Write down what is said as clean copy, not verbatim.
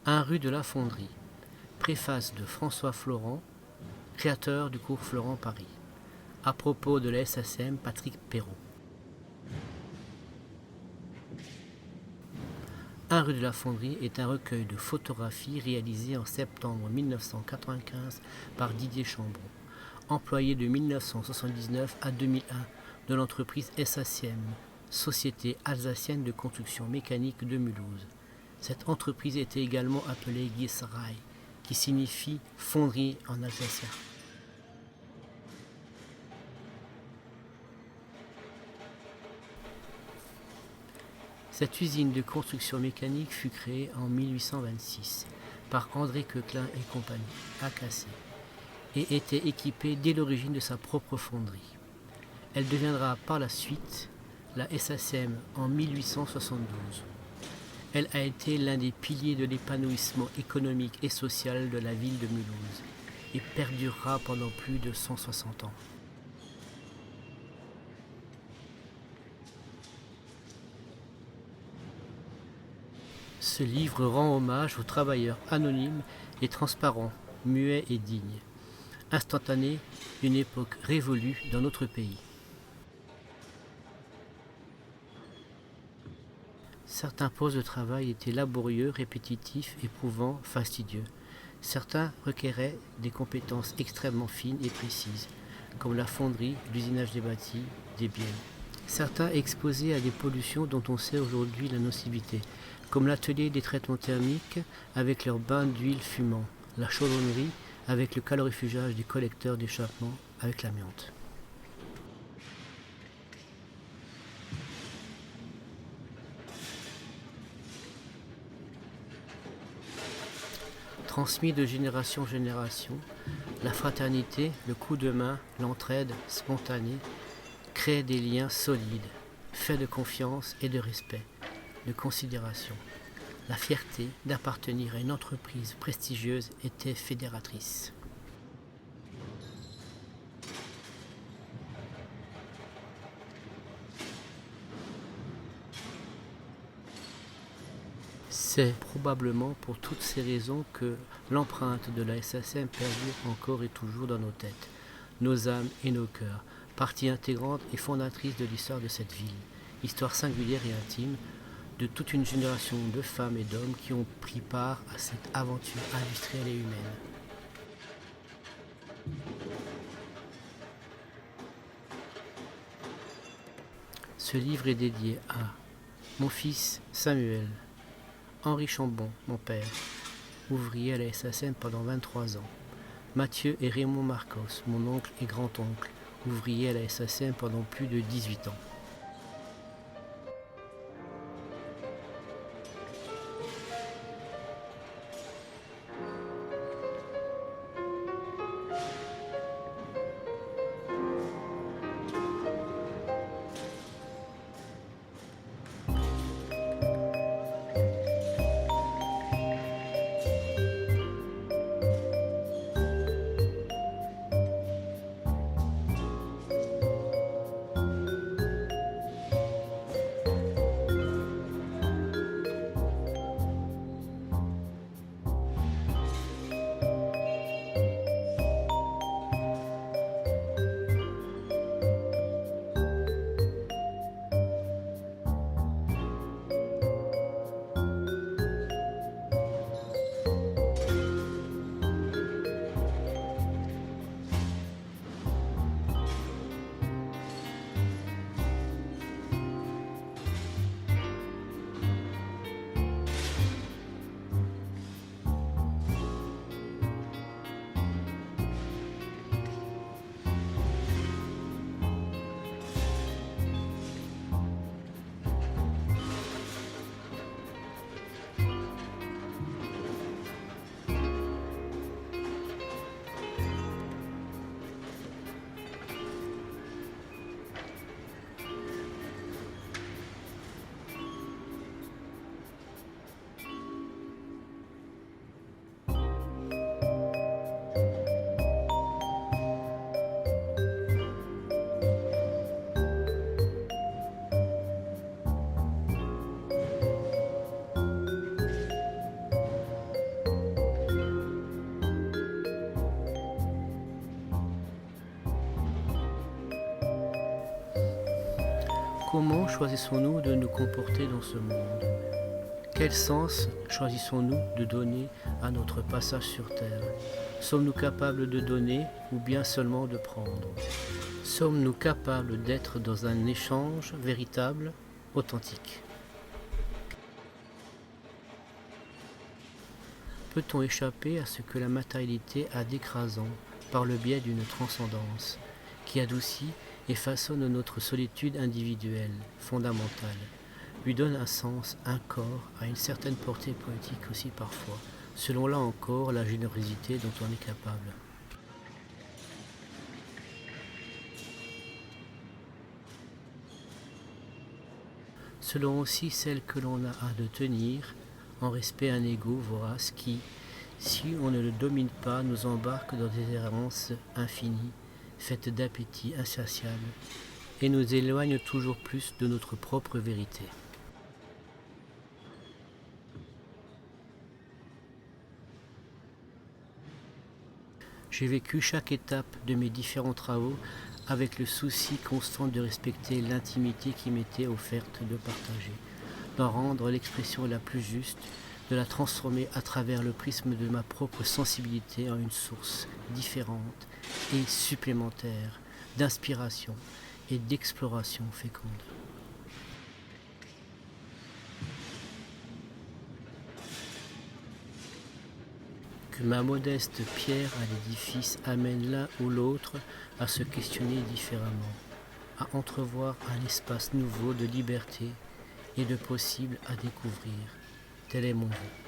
1 rue de la Fonderie. Préface de François Florent, créateur du cours Florent Paris. À propos de la SACEM, Patrick Perrault. 1 rue de la Fonderie est un recueil de photographies réalisé en septembre 1995 par Didier Chambron, employé de 1979 à 2001 de l'entreprise SACM, Société alsacienne de construction mécanique de Mulhouse. Cette entreprise était également appelée Gießerei, qui signifie fonderie en alsacien. Cette usine de construction mécanique fut créée en 1826 par André Coeclin et compagnie, AKC, et était équipée dès l'origine de sa propre fonderie. Elle deviendra par la suite la SACM en 1872. Elle a été l'un des piliers de l'épanouissement économique et social de la ville de Mulhouse et perdurera pendant plus de 160 ans. Ce livre rend hommage aux travailleurs anonymes et transparents, muets et dignes, instantanés d'une époque révolue dans notre pays. Certains postes de travail étaient laborieux, répétitifs, éprouvants, fastidieux. Certains requéraient des compétences extrêmement fines et précises, comme la fonderie, l'usinage des bâtis, des biens. Certains exposés à des pollutions dont on sait aujourd'hui la nocivité, comme l'atelier des traitements thermiques avec leurs bains d'huile fumant, la chaudronnerie avec le calorifugage des collecteurs d'échappement avec l'amiante. Transmis de génération en génération, la fraternité, le coup de main, l'entraide spontanée créent des liens solides, faits de confiance et de respect, de considération. La fierté d'appartenir à une entreprise prestigieuse était fédératrice. C'est probablement pour toutes ces raisons que l'empreinte de la SACM perdure encore et toujours dans nos têtes, nos âmes et nos cœurs, partie intégrante et fondatrice de l'histoire de cette ville, histoire singulière et intime de toute une génération de femmes et d'hommes qui ont pris part à cette aventure industrielle et humaine. Ce livre est dédié à mon fils Samuel, Henri Chambon, mon père, ouvrier à la SACM pendant 23 ans. Mathieu et Raymond Marcos, mon oncle et grand-oncle, ouvriers à la SACM pendant plus de 18 ans. Comment choisissons-nous de nous comporter dans ce monde? Quel sens choisissons-nous de donner à notre passage sur Terre? Sommes-nous capables de donner ou bien seulement de prendre? Sommes-nous capables d'être dans un échange véritable, authentique? Peut-on échapper à ce que la matérialité a d'écrasant par le biais d'une transcendance qui adoucit et façonne notre solitude individuelle, fondamentale, lui donne un sens, un corps, à une certaine portée poétique aussi parfois, selon là encore la générosité dont on est capable. Selon aussi celle que l'on a à de tenir, en respect un ego vorace qui, si on ne le domine pas, nous embarque dans des errances infinies, faites d'appétits insatiables, et nous éloigne toujours plus de notre propre vérité. J'ai vécu chaque étape de mes différents travaux avec le souci constant de respecter l'intimité qui m'était offerte de partager, d'en rendre l'expression la plus juste, de la transformer à travers le prisme de ma propre sensibilité en une source différente et supplémentaire d'inspiration et d'exploration féconde. Que ma modeste pierre à l'édifice amène l'un ou l'autre à se questionner différemment, à entrevoir un espace nouveau de liberté et de possible à découvrir. Tel est mon vœu.